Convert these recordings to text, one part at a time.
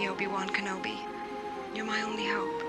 me, Obi-Wan Kenobi. You're my only hope.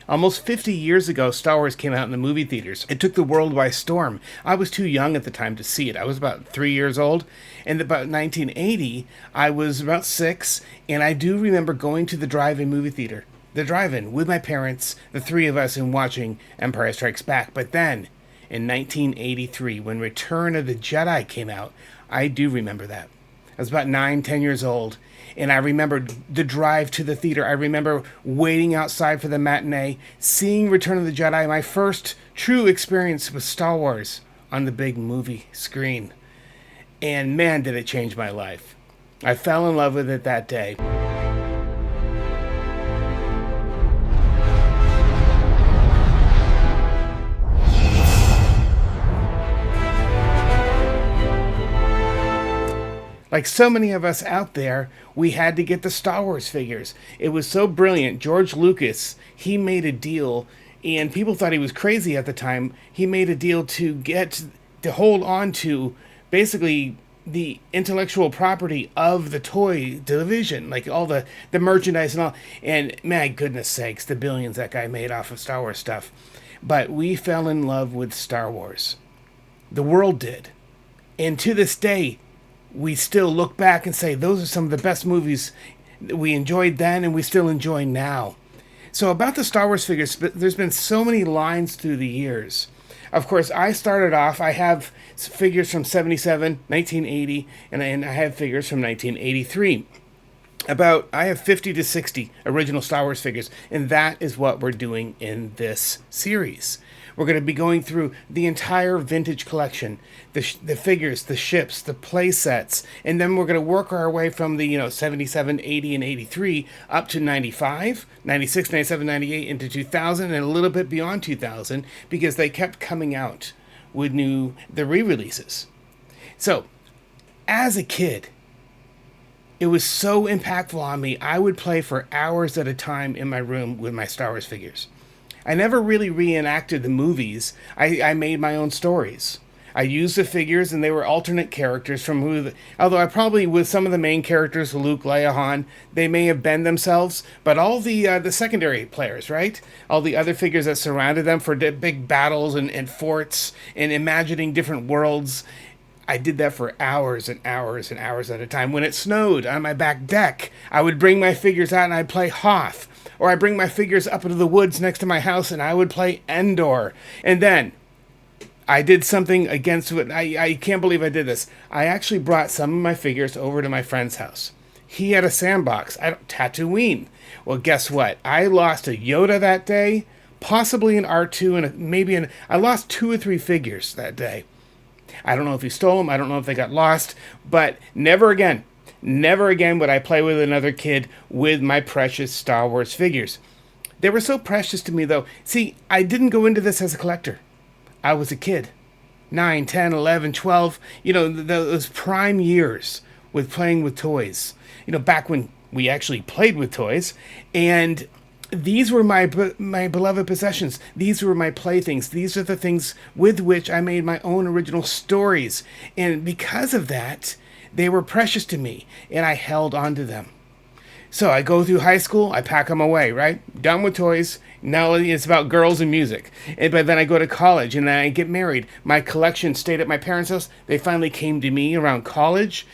Almost 50 years ago, Star Wars came out in the movie theaters. It took the world by storm. I was too young at the time to see it. I was about 3 years old. And about 1980, I was about 6, and I do remember going to the drive-in movie theater. The drive-in, with my parents, the three of us, and watching Empire Strikes Back. But then, in 1983, when Return of the Jedi came out, I do remember that. I was about 9, 10 years old, and I remember the drive to the theater. I remember waiting outside for the matinee, seeing Return of the Jedi, my first true experience with Star Wars on the big movie screen. And man, did it change my life. I fell in love with it that day. Like so many of us out there, we had to get the Star Wars figures. It was so brilliant. George Lucas, he made a deal, and people thought he was crazy at the time. He made a deal to hold on to basically the intellectual property of the toy division, like all the merchandise and all. And my goodness sakes, the billions that guy made off of Star Wars stuff. But we fell in love with Star Wars. The world did. And to this day, we still look back and say, those are some of the best movies that we enjoyed then and we still enjoy now. So about the Star Wars figures, there's been so many lines through the years. Of course, I started off, I have figures from 77, 1980, and I have figures from 1983. I have 50 to 60 original Star Wars figures, and that is what we're doing in this series. We're going to be going through the entire vintage collection, the figures, the ships, the play sets, and then we're going to work our way from the 77, 80, and 83 up to 95, 96, 97, 98, into 2000, and a little bit beyond 2000, because they kept coming out with the re-releases. So, as a kid, it was so impactful on me. I would play for hours at a time in my room with my Star Wars figures. I never really reenacted the movies. I made my own stories. I used the figures, and they were alternate characters from although I probably, with some of the main characters, Luke, Leia, Han, they may have been themselves, but all the secondary players, right? All the other figures that surrounded them for big battles and forts and imagining different worlds, I did that for hours and hours and hours at a time. When it snowed on my back deck, I would bring my figures out and I'd play Hoth. Or I'd bring my figures up into the woods next to my house and I would play Endor. And then I did something against it. I can't believe I did this. I actually brought some of my figures over to my friend's house. He had a sandbox. Tatooine. Well, guess what? I lost a Yoda that day, possibly an R2, and I lost 2 or 3 figures that day. I don't know if he stole them. I don't know if they got lost. But never again would I play with another kid with my precious Star Wars figures. They were so precious to me, though. See, I didn't go into this as a collector. I was a kid. 9, 10, 11, 12. Those prime years with playing with toys. Back when we actually played with toys. And these were my beloved possessions. These were my playthings. These are the things with which I made my own original stories. And because of that, they were precious to me, and I held on to them. So I go through high school, I pack them away, right? Done with toys. Now it's about girls and music. But then I go to college, and then I get married. My collection stayed at my parents' house. They finally came to me around college,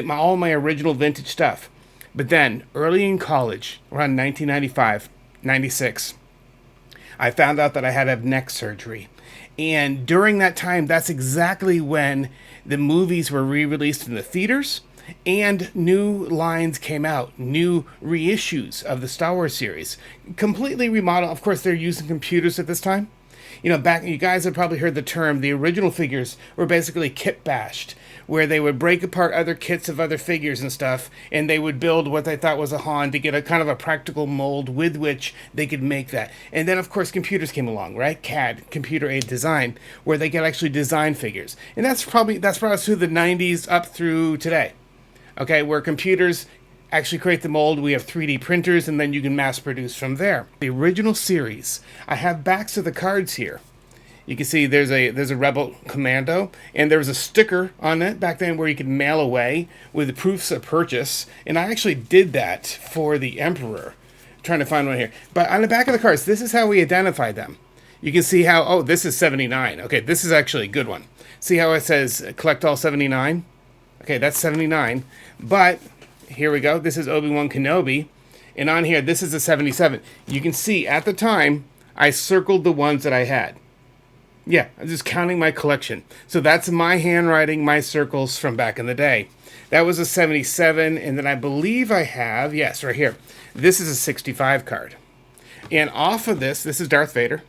all my original vintage stuff. But then, early in college, around 1995, 96, I found out that I had to have neck surgery. And during that time, that's exactly when the movies were re-released in the theaters and new lines came out, new reissues of the Star Wars series. Completely remodeled. Of course, they're using computers at this time. Back, you guys have probably heard the term, the original figures were basically kit bashed, where they would break apart other kits of other figures and stuff, and they would build what they thought was a Han to get a kind of a practical mold with which they could make that. And then, of course, computers came along, right? CAD, computer-aided design, where they could actually design figures. And that's probably through the 90s up through today, okay, where computers actually create the mold. We have 3D printers, and then you can mass produce from there. The original series, I have backs of the cards here. You can see there's a rebel commando, and there was a sticker on it back then where you could mail away with the proofs of purchase. And I actually did that for the Emperor. I'm trying to find one here. But on the back of the cards, this is how we identify them. You can see how, oh, this is 79. Okay, this is actually a good one. See how it says collect all 79? Okay, that's 79. But here we go. This is Obi-Wan Kenobi. And on here, this is a 77. You can see at the time, I circled the ones that I had. Yeah, I'm just counting my collection. So that's my handwriting, my circles from back in the day. That was a 77, and then I believe I have, yes, right here. This is a 65 card. And off of this is Darth Vader,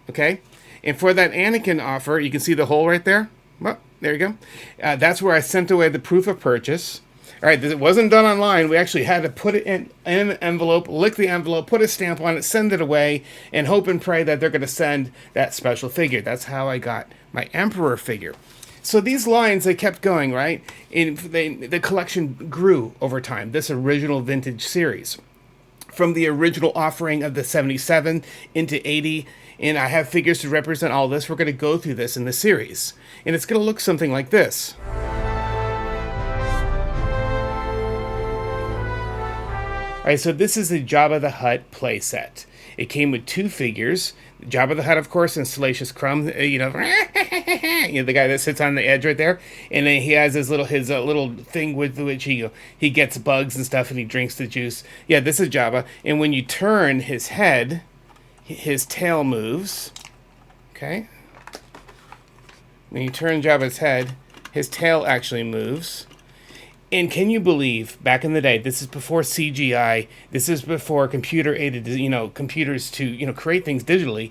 okay? And for that Anakin offer, you can see the hole right there. Well, there you go. That's where I sent away the proof of purchase. All right, it wasn't done online. We actually had to put it in an envelope, lick the envelope, put a stamp on it, send it away, and hope and pray that they're going to send that special figure. That's how I got my Emperor figure. So these lines, they kept going, right? And the collection grew over time, this original vintage series. From the original offering of the 77 into 80, and I have figures to represent all this. We're going to go through this in the series. And it's going to look something like this. Alright, so this is the Jabba the Hutt playset. It came with 2 figures. Jabba the Hutt, of course, and Salacious Crumb, you know, the guy that sits on the edge right there. And then he has his little thing with which he gets bugs and stuff, and he drinks the juice. Yeah, this is Jabba. And when you turn his head, his tail moves. Okay? When you turn Jabba's head, his tail actually moves. And can you believe, back in the day, this is before CGI, this is before computer-aided, computers to, create things digitally,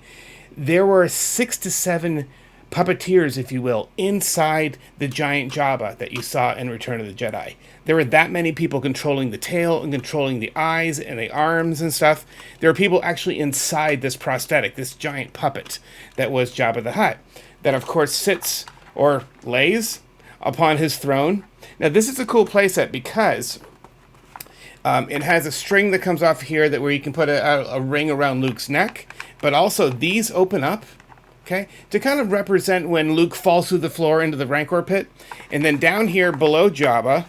there were 6 to 7 puppeteers, if you will, inside the giant Jabba that you saw in Return of the Jedi. There were that many people controlling the tail and controlling the eyes and the arms and stuff. There were people actually inside this prosthetic, this giant puppet that was Jabba the Hutt, that of course sits, or lays, upon his throne. Now this is a cool playset because it has a string that comes off here where you can put a ring around Luke's neck, but also these open up, okay, to kind of represent when Luke falls through the floor into the Rancor pit. And then down here below Jabba,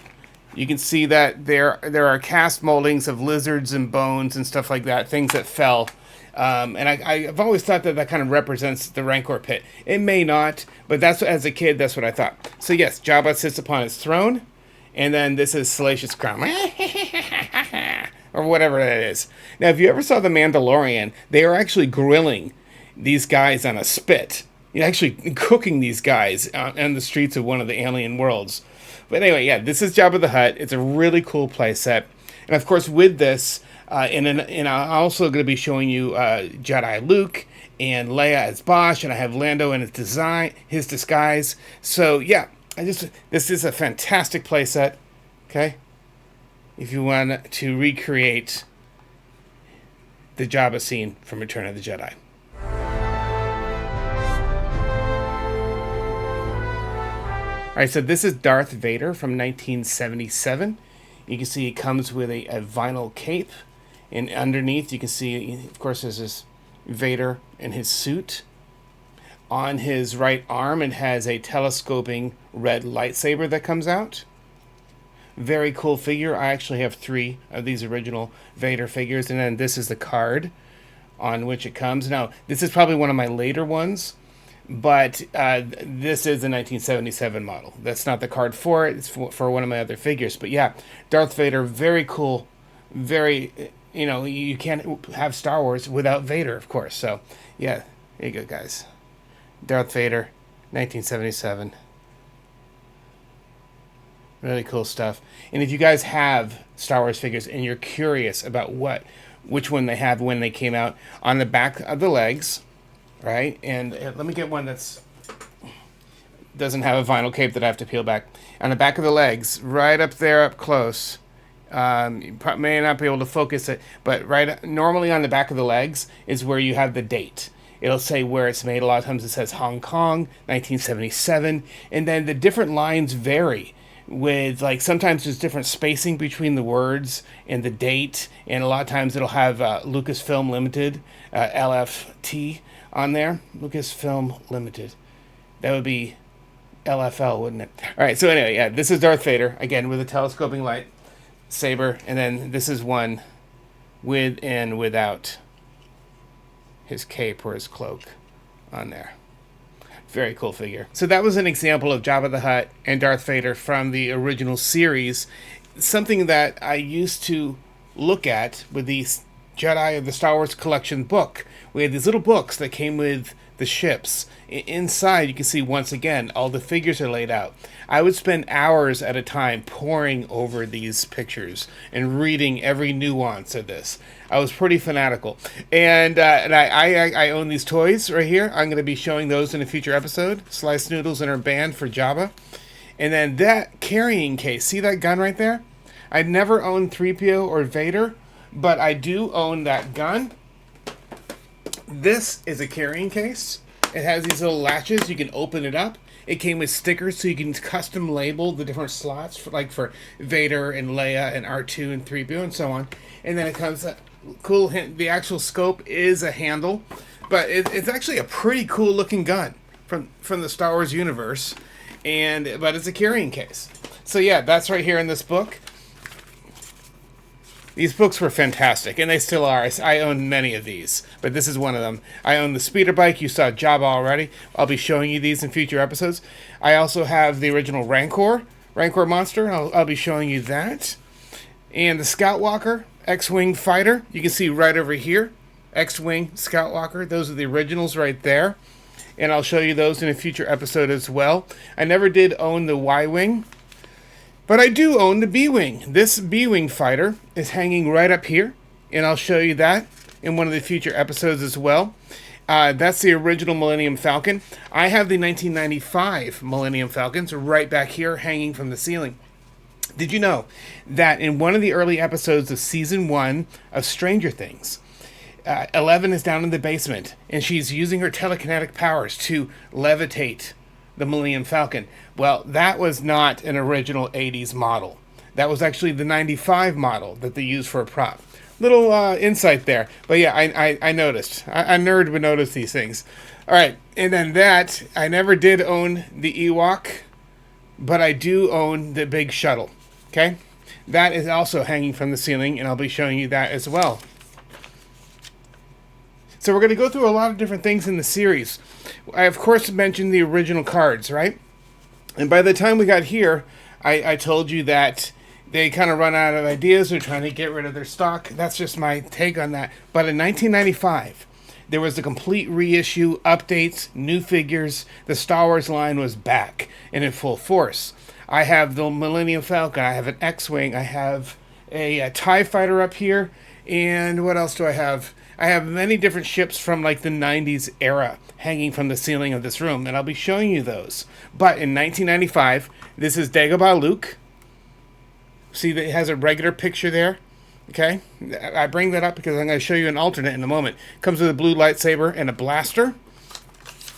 you can see that there are cast moldings of lizards and bones and stuff like that, things that fell. And I've always thought that kind of represents the Rancor pit. It may not, but as a kid, that's what I thought. So yes, Jabba sits upon his throne, and then this is Salacious Crumb, or whatever that is. Now, if you ever saw The Mandalorian, they are actually grilling these guys on a spit. You're actually cooking these guys on the streets of one of the alien worlds. But anyway, yeah, this is Jabba the Hutt. It's a really cool playset. And of course, with this, and I'm also going to be showing you Jedi Luke and Leia as Bosch, and I have Lando in his disguise. So yeah, this is a fantastic playset. Okay, if you want to recreate the Jabba scene from Return of the Jedi. All right, so this is Darth Vader from 1977. You can see it comes with a vinyl cape. And underneath, you can see, of course, there's this Vader in his suit. On his right arm, it has a telescoping red lightsaber that comes out. Very cool figure. I actually have 3 of these original Vader figures. And then this is the card on which it comes. Now, this is probably one of my later ones, but this is the 1977 model. That's not the card for it. It's for one of my other figures. But yeah, Darth Vader, very cool, very... you can't have Star Wars without Vader, of course. So, yeah, there you go, guys. Darth Vader, 1977. Really cool stuff. And if you guys have Star Wars figures and you're curious about which one they have when they came out, on the back of the legs, right? And let me get one that's doesn't have a vinyl cape that I have to peel back. On the back of the legs, right up there, up close. You may not be able to focus it, but normally on the back of the legs is where you have the date. It'll say where it's made. A lot of times it says Hong Kong, 1977, and then the different lines vary with, sometimes there's different spacing between the words and the date, and a lot of times it'll have Lucasfilm Limited, LFT, on there. Lucasfilm Limited. That would be LFL, wouldn't it? All right, so anyway, yeah, this is Darth Vader, again, with a telescoping light saber, and then this is one with and without his cape or his cloak on there. Very cool figure. So that was an example of Jabba the Hutt and Darth Vader from the original series. Something that I used to look at with the Jedi of the Star Wars Collection book. We had these little books that came with the ships. Inside, you can see once again, all the figures are laid out. I would spend hours at a time poring over these pictures and reading every nuance of this. I was pretty fanatical. And I own these toys right here. I'm going to be showing those in a future episode. Sliced Noodles and her band for Jabba. And then that carrying case. See that gun right there? I'd never owned 3PO or Vader, but I do own that gun. This is a carrying case. It has these little latches. You can open it up. It came with stickers, so you can custom label the different slots, for Vader and Leia and R2 and 3PO and so on. And then it comes cool. The actual scope is a handle, but it's actually a pretty cool looking gun from the Star Wars universe. But it's a carrying case. So yeah, that's right here in this book. These books were fantastic, and they still are. I own many of these, but this is one of them. I own the speeder bike. You saw Jabba already. I'll be showing you these in future episodes. I also have the original Rancor monster. I'll be showing you that. And the Skywalker X-Wing fighter. You can see right over here. X-Wing Skywalker. Those are the originals right there. And I'll show you those in a future episode as well. I never did own the Y-Wing, but I do own the B-Wing. This B-Wing fighter is hanging right up here, and I'll show you that in one of the future episodes as well. That's the original Millennium Falcon. I have the 1995 Millennium Falcons right back here hanging from the ceiling. Did you know that in one of the early episodes of Season 1 of Stranger Things, 11 is down in the basement, and she's using her telekinetic powers to levitate the Millennium Falcon? Well, that was not an original 80s model. That was actually the 95 model that they used for a prop. Little insight there. But yeah, I noticed. A nerd would notice these things. All right, and then that, I never did own the Ewok, but I do own the big shuttle. Okay? That is also hanging from the ceiling, and I'll be showing you that as well. So we're going to go through a lot of different things in the series. I, of course, mentioned the original cards, right? And by the time we got here, I told you that they kind of run out of ideas. They're trying to get rid of their stock. That's just my take on that. But in 1995, there was a complete reissue, updates, new figures. The Star Wars line was back and in full force. I have the Millennium Falcon. I have an X-Wing. I have a TIE Fighter up here. And what else do I have? I have many different ships from like the 90s era hanging from the ceiling of this room, and I'll be showing you those. But in 1995, this is Dagobah Luke. See that it has a regular picture there? Okay? I bring that up because I'm going to show you an alternate in a moment. Comes with a blue lightsaber and a blaster.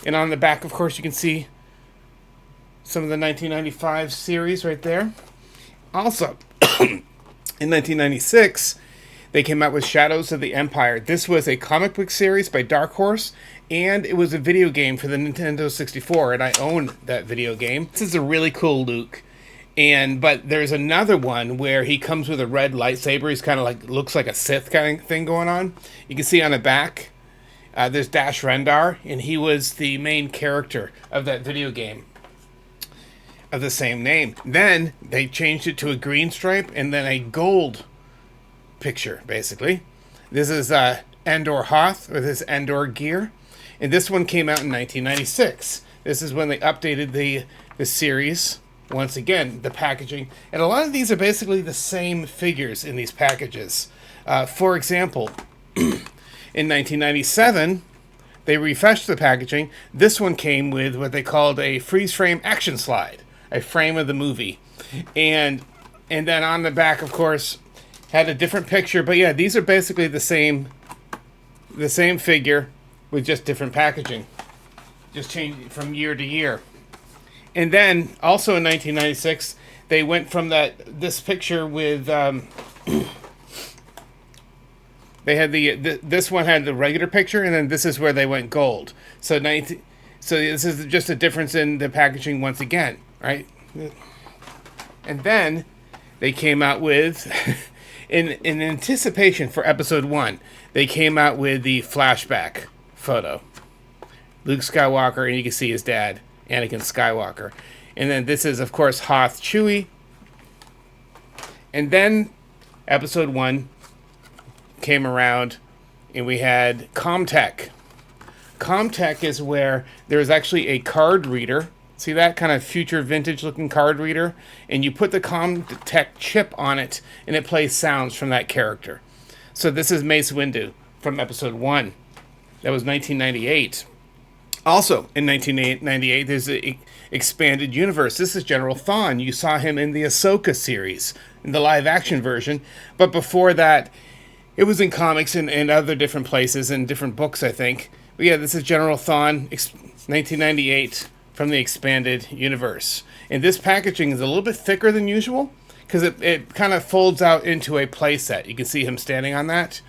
And on the back, of course, you can see some of the 1995 series right there. Also, in 1996... they came out with Shadows of the Empire. This was a comic book series by Dark Horse, and it was a video game for the Nintendo 64, and I own that video game. This is a really cool Luke. But there's another one where he comes with a red lightsaber. He's kind of like, looks like a Sith kind of thing going on. You can see on the back, there's Dash Rendar, and he was the main character of that video game of the same name. Then they changed it to a green stripe and then a gold picture, basically. This is Endor Hoth with his Endor gear, and this one came out in 1996. This is when they updated the series. Once again, the packaging, and a lot of these are basically the same figures in these packages. For example, in 1997, they refreshed the packaging. This one came with what they called a freeze frame action slide, a frame of the movie, and then on the back, of course, had a different picture, but yeah, these are basically the same figure with just different packaging, just changing from year to year. And then also in 1996, they went from this picture with They had this one had the regular picture, and then this is where they went gold. So so this is just a difference in the packaging once again, right? And then they came out with, in anticipation for episode 1, they came out with the flashback photo. Luke Skywalker, and you can see his dad, Anakin Skywalker. And then this is, of course, Hoth Chewie. And then episode 1 came around, and we had Comtech. Comtech is where there's actually a card reader. See that kind of future vintage looking card reader? And you put the Comtech chip on it, and it plays sounds from that character. So this is Mace Windu from episode 1. That was 1998. Also, in 1998, there's an expanded universe. This is General Thrawn. You saw him in the Ahsoka series, in the live-action version. But before that, it was in comics and other different places and different books, I think. But yeah, this is General Thrawn, 1998, from the expanded universe. And this packaging is a little bit thicker than usual, because it kind of folds out into a playset. You can see him standing on that.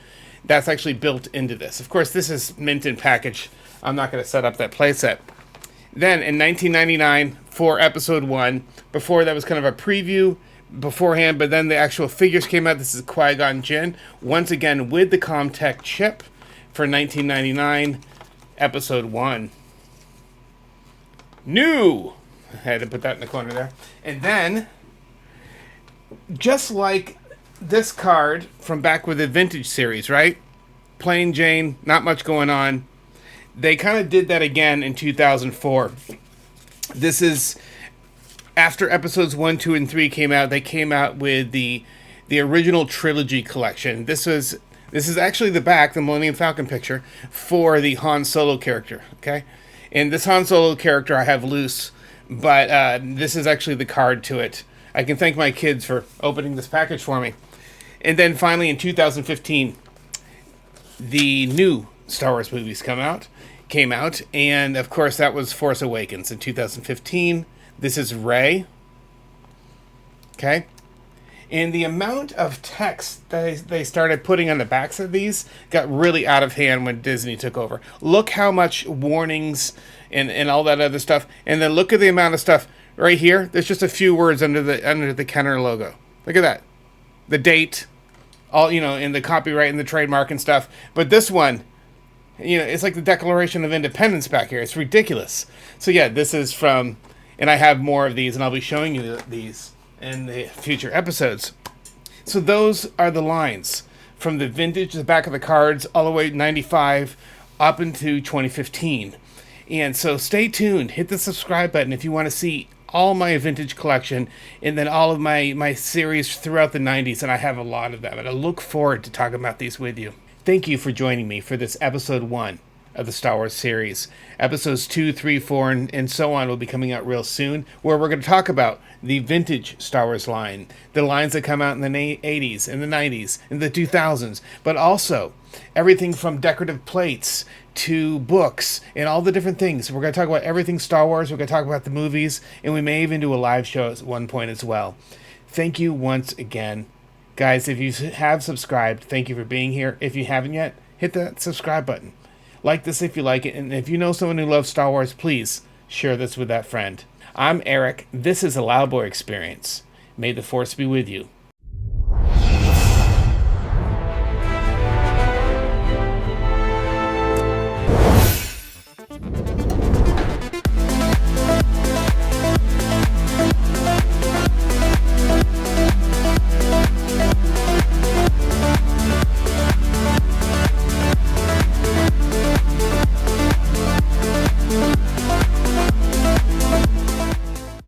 That's actually built into this. Of course, this is mint in package. I'm not going to set up that playset. Then, in 1999, for episode 1, before that was kind of a preview beforehand, but then the actual figures came out. This is Qui-Gon Jinn, once again with the Comtech chip for 1999, episode 1. New! I had to put that in the corner there. And then, just like this card from back with the vintage series, right? Plain Jane, not much going on. They kind of did that again in 2004. This is after episodes 1, 2, and 3 came out. They came out with the original trilogy collection. This is actually the back, the Millennium Falcon picture for the Han Solo character. Okay, and this Han Solo character I have loose, but this is actually the card to it. I can thank my kids for opening this package for me. And then finally in 2015, the new Star Wars movies came out, and of course that was Force Awakens in 2015. This is Rey. Okay, and the amount of text that they started putting on the backs of these got really out of hand when Disney took over. Look how much warnings and all that other stuff, and then look at the amount of stuff right here. There's just a few words under the Kenner logo. Look at that, the date, all in the copyright and the trademark and stuff. But this one, it's like the Declaration of Independence back here. It's ridiculous. So yeah, this is from, and I have more of these, and I'll be showing you these in the future episodes. So those are the lines from the vintage, the back of the cards, all the way 95 up into 2015. And so stay tuned. Hit the subscribe button if you want to see all my vintage collection, and then all of my series throughout the 90s, and I have a lot of them, and I look forward to talking about these with you. Thank you for joining me for this episode 1 of the Star Wars series. Episodes 2, 3, 4, and so on will be coming out real soon, where we're going to talk about the vintage Star Wars line, the lines that come out in the 80s, and the 90s, and the 2000s, but also everything from decorative plates to books and all the different things. We're going to talk about everything Star Wars. We're going to talk about the movies, and we may even do a live show at one point as well. Thank you once again. Guys, if you have subscribed, thank you for being here. If you haven't yet, hit that subscribe button. Like this if you like it, and if you know someone who loves Star Wars, please share this with that friend. I'm Eric. This is a Loud Boy Experience. May the Force be with you.